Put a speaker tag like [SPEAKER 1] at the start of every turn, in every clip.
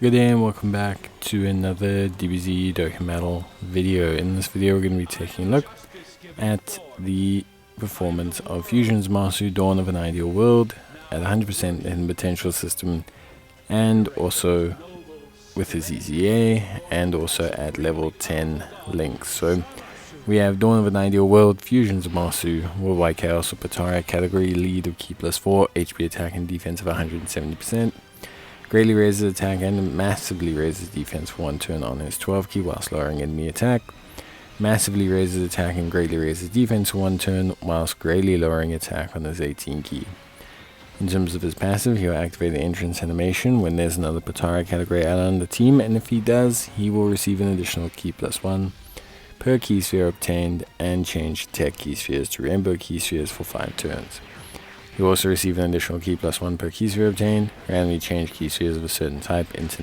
[SPEAKER 1] Good day and welcome back to another DBZ Dokkan video. In this video we're going to be taking a look at the performance of Fused Zamasu Dawn of an Ideal World at 100% in potential system, and also with his EZA, and also at level 10 links. So we have Dawn of an Ideal World, Fused Zamasu, Worldwide Chaos or Patara category, lead of Key +4, HP attack and defense of 170%. Greatly raises attack and massively raises defense for 1 turn on his 12 key whilst lowering enemy attack. Massively raises attack and greatly raises defense for 1 turn whilst greatly lowering attack on his 18 key. In terms of his passive, he will activate the entrance animation when there's another Patara category ally on the team, and if he does, he will receive an additional key +1 per key sphere obtained and change tech key spheres to rainbow key spheres for 5 turns. You will also receive an additional key +1 per key sphere obtained. Randomly change key spheres of a certain type into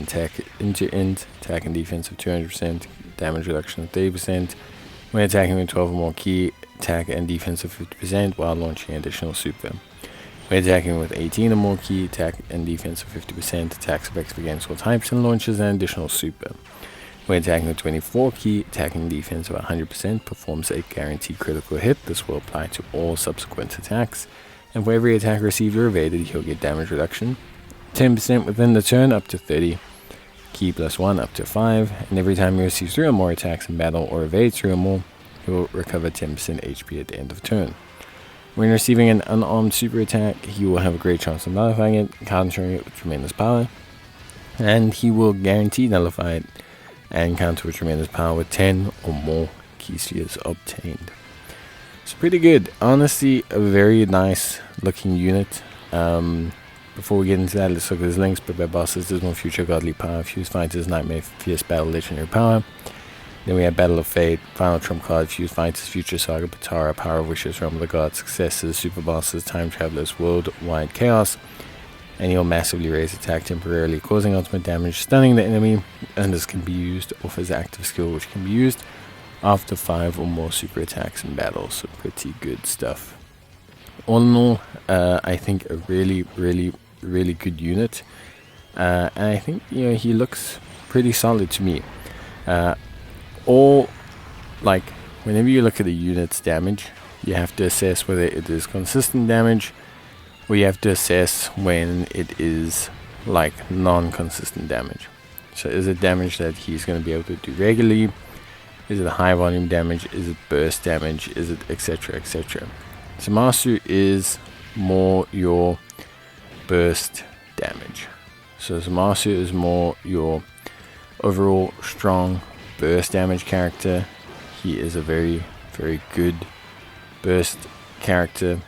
[SPEAKER 1] int, attack and defense of 200%, damage reduction of 30%, when attacking with 12 or more key, attack and defense of 50% while launching additional super. When attacking with 18 or more key, attack and defense of 50%, attacks effects against all types and launches an additional super. When attacking with 24 key, attack and defense of 100%, performs a guaranteed critical hit. This will apply to all subsequent attacks. And for every attack received or evaded, he'll get damage reduction 10% within the turn up to 30, key +1 up to 5, and every time he receives 3 or more attacks in battle or evades 3 or more, he will recover 10% HP at the end of turn. When receiving an unarmed super attack, he will have a great chance of nullifying it, countering it with tremendous power, and he will guarantee nullify it and counter with tremendous power with 10 or more key spheres obtained. It's pretty good. Honestly, a very nice looking unit. Before we get into that, let's look at his links. Prepare bosses, Dismal Future, Godly Power, Fused Fighters, Nightmare, Fierce Battle, Legendary Power. Then we have Battle of Fate, Final Trump Card, Fused Fighters, Future Saga, Patara, Power of Wishes, Realm of the Gods, Successors, Super Bosses, Time Travelers, Worldwide Chaos. And he'll massively raise attack temporarily, causing ultimate damage, stunning the enemy, and this can be used off his active skill, which can be used after 5 or more super attacks in battle. So pretty good stuff. All in all, I think a really good unit, and I think he looks pretty solid to me. Whenever you look at a unit's damage, you have to assess whether it is consistent damage, or you have to assess when it is like non-consistent damage. So is it damage that he's going to be able to do regularly? Is it high volume damage? Is it burst damage? Is it etc, etc? Zamasu is more your burst damage. So Zamasu is more your overall strong burst damage character. He is a very good burst character.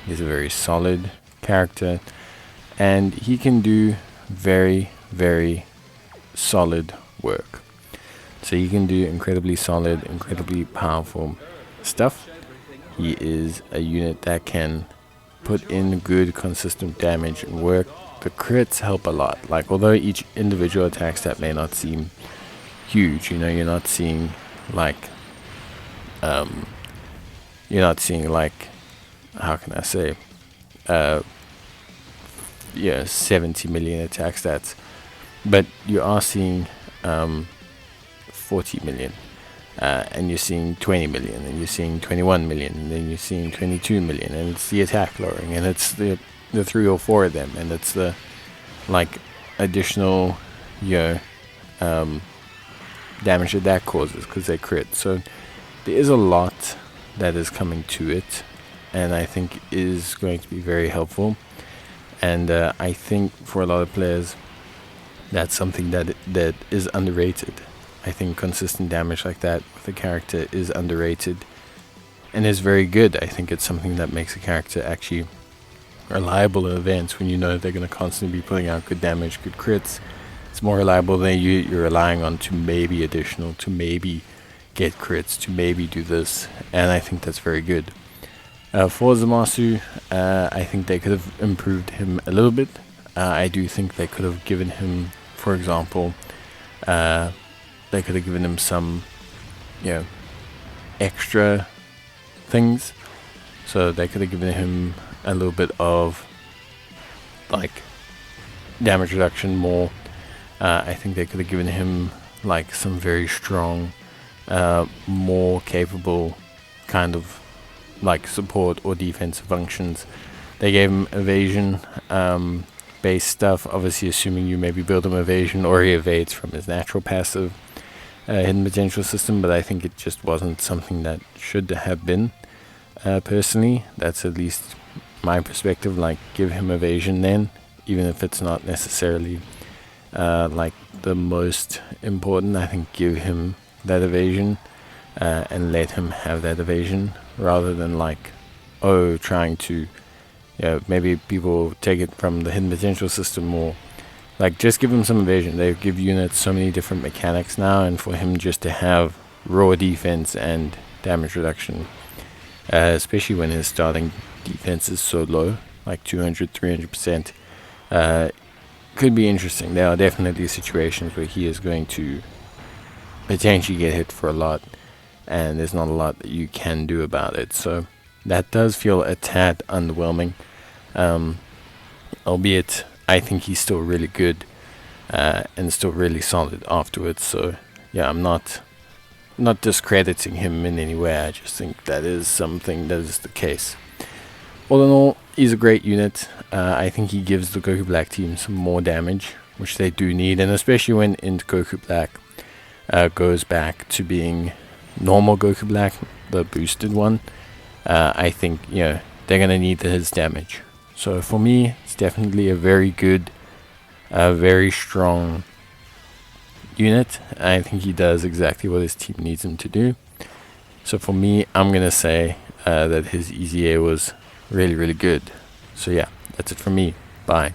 [SPEAKER 1] He's a very solid character, and he can do very solid work. So he can do incredibly solid, incredibly powerful stuff. He is a unit that can put in good, consistent damage and work. The crits help a lot. Like, although each individual attack stat may not seem huge, you're not seeing like, how can I say, 70 million attack stats, but you are seeing 40 million, and you're seeing 20 million, and you're seeing 21 million, and then you're seeing 22 million, and it's the attack lowering, and it's the 3 or 4 of them, and it's the additional damage that causes because they crit. So there is a lot that is coming to it, and I think is going to be very helpful. And I think for a lot of players, that's something that is underrated. I think consistent damage like that with a character is underrated and is very good. I think it's something that makes a character actually reliable in events when you know they're going to constantly be putting out good damage, good crits. It's more reliable than you're relying on to maybe additional, to maybe get crits, to maybe do this, and I think that's very good. For Zamasu, I think they could have improved him a little bit. I do think they could have given him, for example, they could have given him some, extra things. So they could have given him a little bit of like damage reduction more, I think they could have given him like some very strong, more capable kind of like support or defensive functions. They gave him evasion based stuff, obviously assuming you maybe build him evasion or he evades from his natural passive hidden potential system, but I think it just wasn't something that should have been. Personally, that's at least my perspective. Like, give him evasion then, even if it's not necessarily like the most important. I think give him that evasion and let him have that evasion, rather than like, trying to, maybe people take it from the hidden potential system, or like just give him some evasion. They give units so many different mechanics now, and for him just to have raw defense and damage reduction, especially when his starting defense is so low, like 200, 300%, could be interesting. There are definitely situations where he is going to potentially get hit for a lot, and there's not a lot that you can do about it. So that does feel a tad underwhelming, albeit I think he's still really good and still really solid afterwards. So yeah, I'm not discrediting him in any way. I just think that is something that is the case. All in all, he's a great unit. I think he gives the Goku Black team some more damage, which they do need, and especially when INT Goku Black goes back to being normal Goku Black, the boosted one. I think they're gonna need his damage. So for me, it's definitely a very good, very strong unit. I think he does exactly what his team needs him to do. So for me, I'm gonna say that his EZA was really, really good. So yeah, that's it from me. Bye.